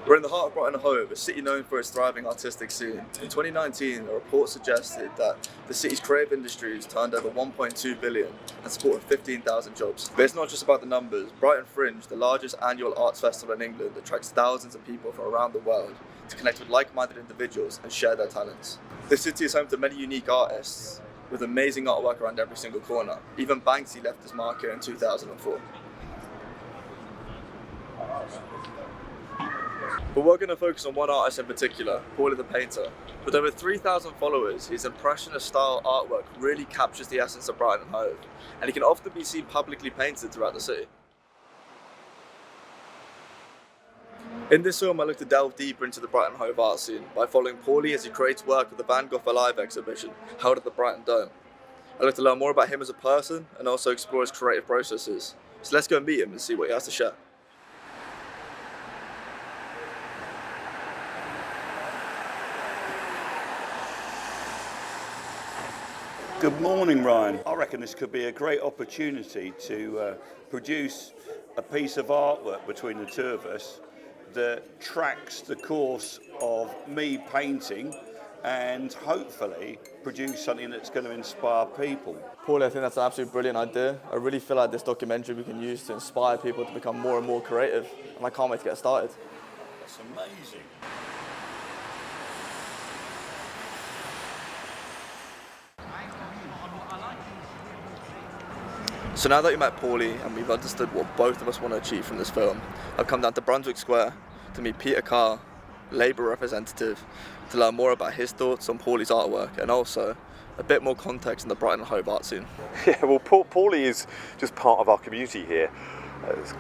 We're in the heart of Brighton Hove, a city known for its thriving artistic scene. In 2019, a report suggested that the city's creative industries turned over 1.2 billion and supported 15,000 jobs. But it's not just about the numbers. Brighton Fringe, the largest annual arts festival in England, attracts thousands of people from around the world to connect with like-minded individuals and share their talents. The city is home to many unique artists with amazing artwork around every single corner. Even Banksy left his mark here in 2004. But we're going to focus on one artist in particular, Pauly the painter. With over 3,000 followers, his impressionist-style artwork really captures the essence of Brighton and Hove, and he can often be seen publicly painted throughout the city. In this film, I look to delve deeper into the Brighton Hove art scene by following Pauly as he creates work with the Van Gogh Alive exhibition held at the Brighton Dome. I look to learn more about him as a person and also explore his creative processes. So let's go and meet him and see what he has to share. Good morning, Ryan. I reckon this could be a great opportunity to produce a piece of artwork between the two of us that tracks the course of me painting and hopefully produce something that's going to inspire people. Pauly, I think that's an absolutely brilliant idea. I really feel like this documentary we can use to inspire people to become more and more creative, and I can't wait to get started. That's amazing. So now that we met Pauly and we've understood what both of us want to achieve from this film, I've come down to Brunswick Square to meet Peter Carr, Labour representative, to learn more about his thoughts on Pauly's artwork and also a bit more context on the Brighton Hove art scene. Yeah, well, Pauly is just part of our community here.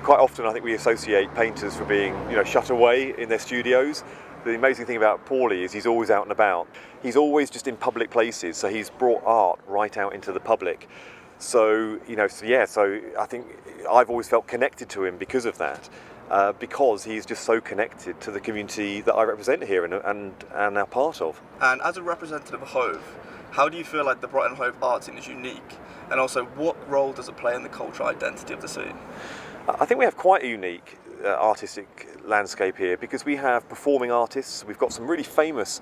Quite often I think we associate painters for being, shut away in their studios. The amazing thing about Pauly is he's always out and about. He's always just in public places, so he's brought art right out into the public. So I think I've always felt connected to him because of that, because he's just so connected to the community that I represent here and are part of. And as a representative of Hove, how do you feel like the Brighton Hove art scene is unique? And also, what role does it play in the cultural identity of the city? I think we have quite a unique artistic landscape here because we have performing artists. We've got some really famous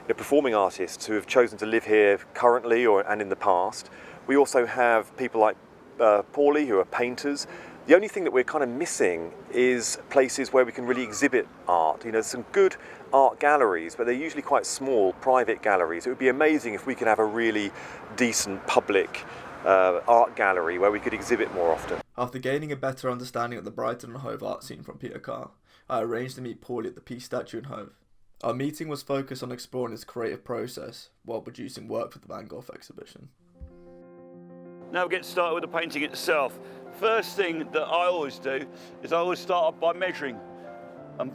performing artists who have chosen to live here currently and in the past. We also have people like Pauly who are painters. The only thing that we're kind of missing is places where we can really exhibit art. There's some good art galleries, but they're usually quite small, private galleries. It would be amazing if we could have a really decent public art gallery where we could exhibit more often. After gaining a better understanding of the Brighton and Hove art scene from Peter Carr, I arranged to meet Pauly at the Peace Statue in Hove. Our meeting was focused on exploring his creative process while producing work for the Van Gogh exhibition. Now we get started with the painting itself. First thing that I always do is I always start off by measuring. I'm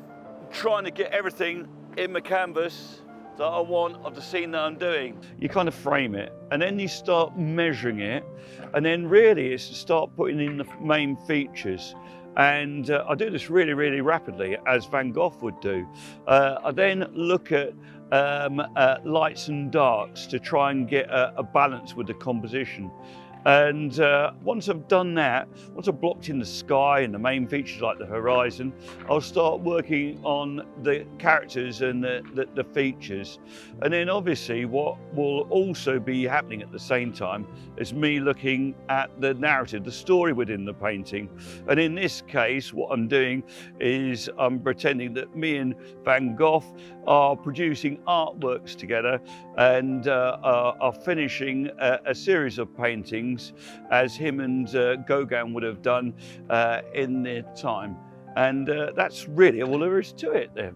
trying to get everything in my canvas that I want of the scene that I'm doing. You kind of frame it and then you start measuring it, and then really it's to start putting in the main features. And I do this really, really rapidly, as Van Gogh would do. I then look at lights and darks to try and get a balance with the composition. And once I've done that, once I've blocked in the sky and the main features like the horizon, I'll start working on the characters and the features. And then obviously what will also be happening at the same time is me looking at the narrative, the story within the painting. And in this case, what I'm doing is I'm pretending that me and Van Gogh are producing artworks together and are finishing a series of paintings as him and Gauguin would have done in their time. And that's really all there is to it there.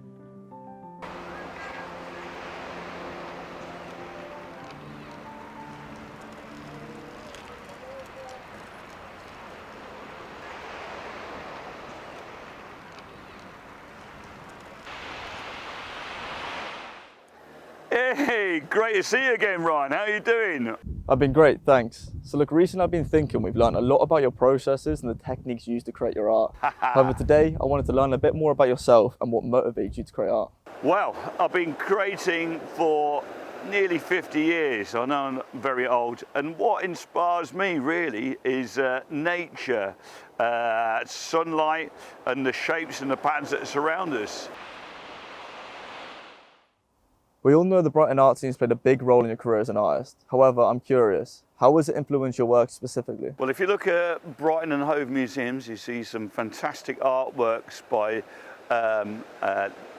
Hey, great to see you again, Ryan. How are you doing? I've been great, thanks. So look, recently I've been thinking we've learned a lot about your processes and the techniques used to create your art. However, today I wanted to learn a bit more about yourself and what motivates you to create art. Well, I've been creating for nearly 50 years. I know I'm very old. And what inspires me really is nature, sunlight and the shapes and the patterns that surround us. We all know the Brighton art scene's played a big role in your career as an artist. However, I'm curious, how has it influenced your work specifically? Well, if you look at Brighton and Hove museums, you see some fantastic artworks by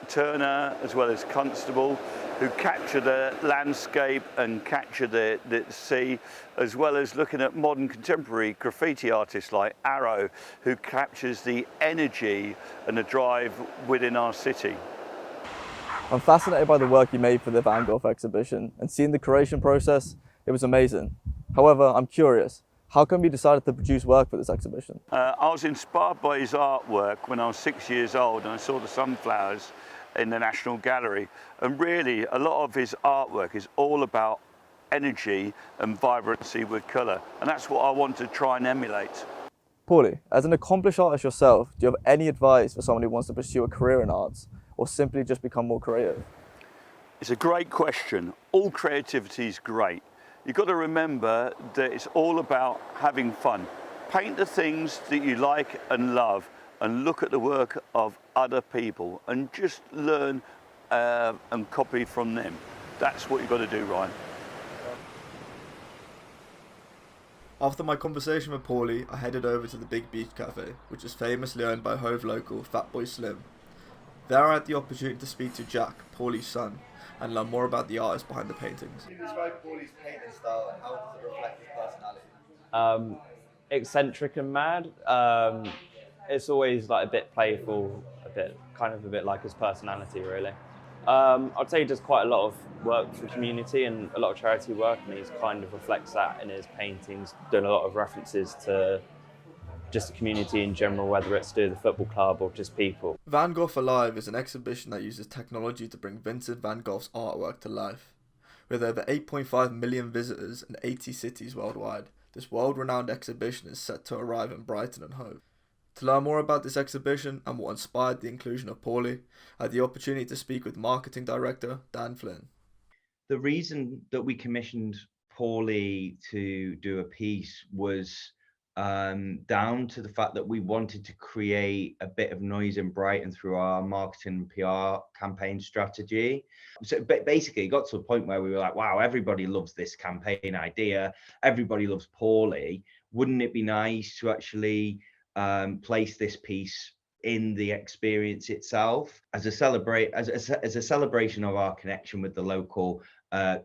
Turner as well as Constable, who capture the landscape and capture the sea, as well as looking at modern contemporary graffiti artists like Arrow, who captures the energy and the drive within our city. I'm fascinated by the work you made for the Van Gogh exhibition, and seeing the creation process, it was amazing. However, I'm curious, how come you decided to produce work for this exhibition? I was inspired by his artwork when I was 6 years old, and I saw the sunflowers in the National Gallery. And really, a lot of his artwork is all about energy and vibrancy with colour. And that's what I want to try and emulate. Pauly, as an accomplished artist yourself, do you have any advice for someone who wants to pursue a career in arts, or simply just become more creative? It's a great question. All creativity is great. You've got to remember that it's all about having fun. Paint the things that you like and love, and look at the work of other people and just learn and copy from them. That's what you've got to do, Ryan. After my conversation with Pauly, I headed over to the Big Beach Cafe, which is famously owned by Hove local Fatboy Slim. There I had the opportunity to speak to Jack, Pauly's son, and learn more about the artist behind the paintings. Can you describe Pauly's painting style and how does it reflect his personality? Eccentric and mad. It's always like a bit playful, a bit like his personality, really. I'd say he does quite a lot of work for the community and a lot of charity work, and he kind of reflects that in his paintings, doing a lot of references to just the community in general, whether it's to do with the football club or just people. Van Gogh Alive is an exhibition that uses technology to bring Vincent van Gogh's artwork to life. With over 8.5 million visitors in 80 cities worldwide, this world-renowned exhibition is set to arrive in Brighton and Hove. To learn more about this exhibition and what inspired the inclusion of Pauly, I had the opportunity to speak with marketing director Dan Flynn. The reason that we commissioned Pauly to do a piece was down to the fact that we wanted to create a bit of noise in Brighton through our marketing and PR campaign strategy. So basically it got to a point where we were like, wow, everybody loves this campaign idea. Everybody loves Pauly. Wouldn't it be nice to actually place this piece in the experience itself as a celebration of our connection with the local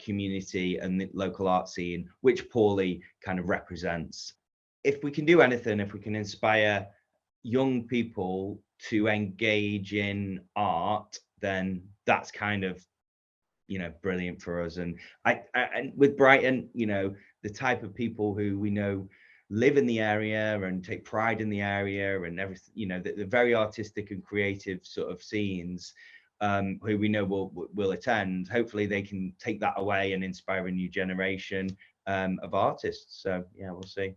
community and the local art scene, which Pauly kind of represents. If we can do anything, if we can inspire young people to engage in art, then that's kind of, brilliant for us. And and with Brighton, the type of people who we know live in the area and take pride in the area and everything, the very artistic and creative sort of scenes, who we know will attend. Hopefully they can take that away and inspire a new generation of artists. So yeah, we'll see.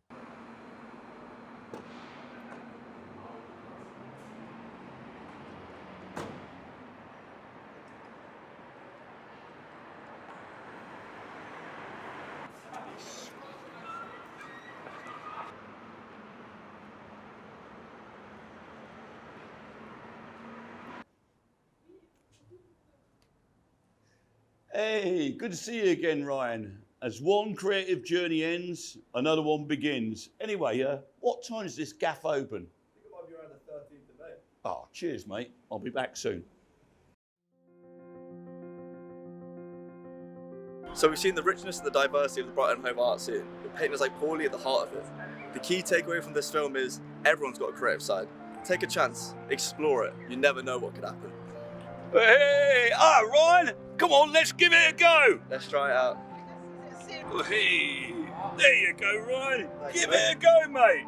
Hey, good to see you again, Ryan. As one creative journey ends, another one begins. Anyway, what time is this gaff open? I think it might be around the 13th of May. Oh, cheers, mate. I'll be back soon. So we've seen the richness and the diversity of the Brighton Hove art scene, with painters like Pauly at the heart of it. The key takeaway from this film is everyone's got a creative side. Take a chance, explore it. You never know what could happen. Hey, Ryan, come on, let's give it a go. Let's try it out. Hey, there you go, Ryan. Thanks, Give mate. it a go, mate.